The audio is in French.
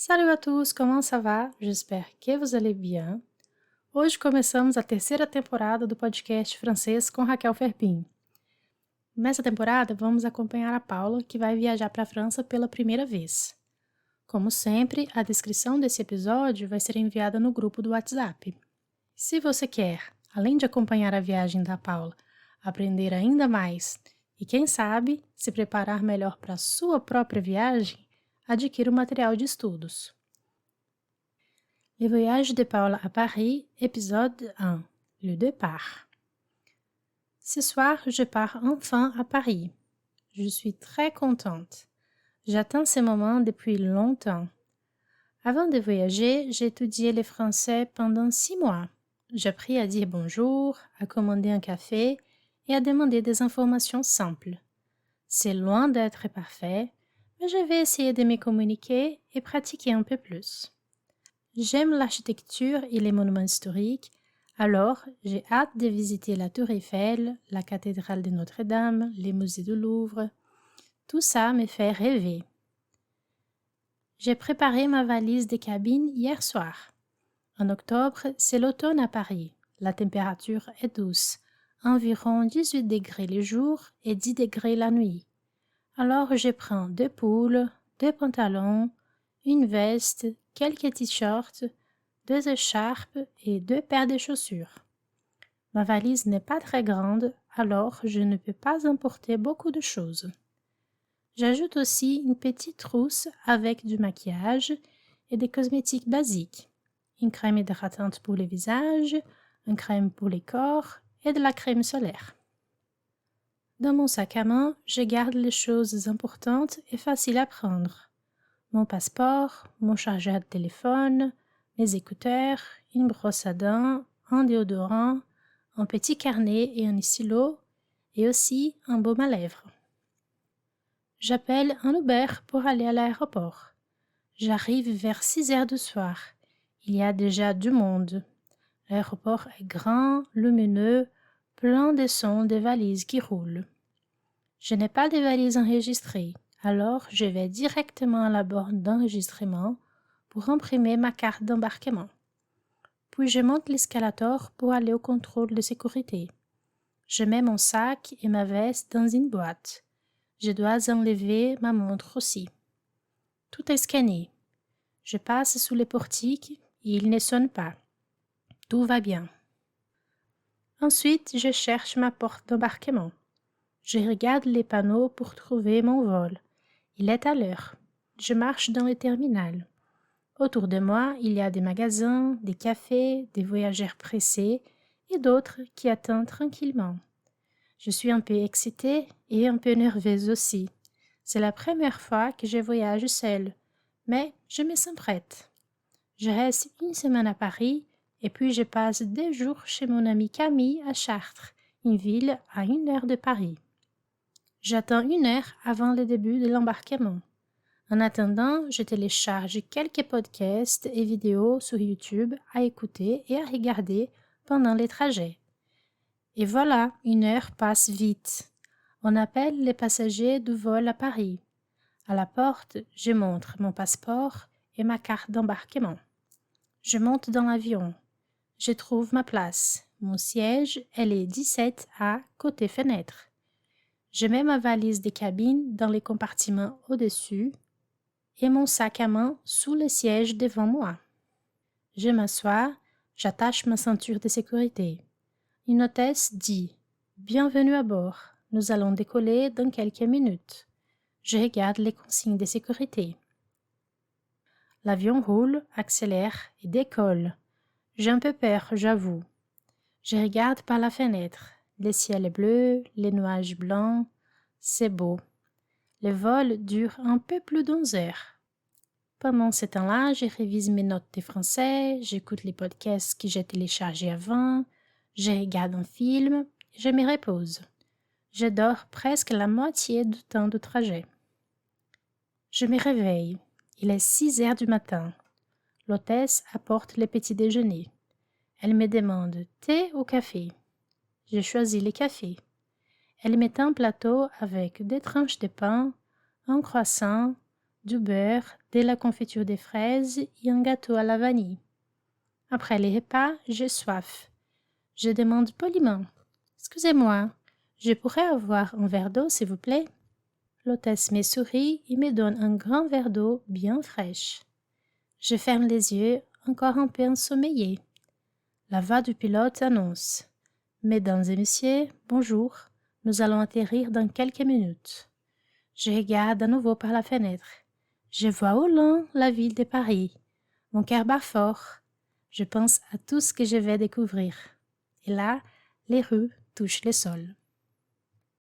Salut à tous, comment ça va? J'espère que vous allez bien. Hoje começamos a terceira temporada do podcast francês com Raquel Ferpin. Nessa temporada, vamos acompanhar a Paula, que vai viajar para a França pela primeira vez. Como sempre, a descrição desse episódio vai ser enviada no grupo do WhatsApp. Se você quer, além de acompanhar a viagem da Paula, aprender ainda mais e, quem sabe, se preparar melhor para a sua própria viagem, adquira o material de estudos. Le voyage de Paula à Paris, épisode 1. Le départ. Ce soir, je pars enfin à Paris. Je suis très contente. J'attends ce moment depuis longtemps. Avant de voyager, j'ai étudié le français pendant 6 mois. J'ai appris à dire bonjour, à commander un café et à demander des informations simples. C'est loin d'être parfait, mais je vais essayer de me communiquer et pratiquer un peu plus. J'aime l'architecture et les monuments historiques, alors j'ai hâte de visiter la Tour Eiffel, la cathédrale de Notre-Dame, les musées du Louvre. Tout ça me fait rêver. J'ai préparé ma valise de cabine hier soir. En octobre, c'est l'automne à Paris. La température est douce, environ 18 degrés le jour et 10 degrés la nuit. Alors je prends 2 pulls, 2 pantalons, une veste, quelques t-shirts, 2 écharpes et 2 paires de chaussures. Ma valise n'est pas très grande, alors je ne peux pas emporter beaucoup de choses. J'ajoute aussi une petite trousse avec du maquillage et des cosmétiques basiques, une crème hydratante pour le visage, une crème pour le corps et de la crème solaire. Dans mon sac à main, je garde les choses importantes et faciles à prendre. Mon passeport, mon chargeur de téléphone, mes écouteurs, une brosse à dents, un déodorant, un petit carnet et un stylo, et aussi un baume à lèvres. J'appelle un Uber pour aller à l'aéroport. J'arrive vers 6 heures du soir. Il y a déjà du monde. L'aéroport est grand, lumineux, plein de sons des valises qui roulent. Je n'ai pas de valise enregistrée, alors je vais directement à la borne d'enregistrement pour imprimer ma carte d'embarquement. Puis je monte l'escalator pour aller au contrôle de sécurité. Je mets mon sac et ma veste dans une boîte. Je dois enlever ma montre aussi. Tout est scanné. Je passe sous les portiques et il ne sonne pas. Tout va bien. Ensuite, je cherche ma porte d'embarquement. Je regarde les panneaux pour trouver mon vol. Il est à l'heure. Je marche dans le terminal. Autour de moi, il y a des magasins, des cafés, des voyageurs pressés et d'autres qui attendent tranquillement. Je suis un peu excitée et un peu nerveuse aussi. C'est la première fois que je voyage seule, mais je me sens prête. Je reste une semaine à Paris et puis je passe 2 jours chez mon amie Camille à Chartres, une ville à 1 heure de Paris. J'attends 1 heure avant le début de l'embarquement. En attendant, je télécharge quelques podcasts et vidéos sur YouTube à écouter et à regarder pendant les trajets. Et voilà, 1 heure passe vite. On appelle les passagers du vol à Paris. À la porte, je montre mon passeport et ma carte d'embarquement. Je monte dans l'avion. Je trouve ma place. Mon siège, elle est 17A côté fenêtre. Je mets ma valise de cabine dans les compartiments au-dessus et mon sac à main sous le siège devant moi. Je m'assois, j'attache ma ceinture de sécurité. Une hôtesse dit « Bienvenue à bord, nous allons décoller dans quelques minutes. » Je regarde les consignes de sécurité. L'avion roule, accélère et décolle. J'ai un peu peur, j'avoue. Je regarde par la fenêtre. Le ciel est bleu, les nuages blancs. C'est beau. Le vol dure un peu plus d'11 heures. Pendant ce temps-là, je révise mes notes de français, j'écoute les podcasts que j'ai téléchargés avant, je regarde un film et je me repose. Je dors presque la moitié du temps de trajet. Je me réveille. Il est 6 heures du matin. L'hôtesse apporte le petit déjeuner. Elle me demande thé ou café. Je choisis le café. Elle met un plateau avec 2 tranches de pain, un croissant, du beurre, de la confiture de fraises et un gâteau à la vanille. Après les repas, j'ai soif. Je demande poliment. Excusez-moi, je pourrais avoir un verre d'eau, s'il vous plaît? L'hôtesse me sourit et me donne un grand verre d'eau bien fraîche. Je ferme les yeux, encore un peu ensommeillé. La voix du pilote annonce: Mesdames et messieurs, bonjour, nous allons atterrir dans quelques minutes. Je regarde à nouveau par la fenêtre. Je vois au loin la ville de Paris. Mon cœur bat fort. Je pense à tout ce que je vais découvrir. Et là, les rues touchent le sol.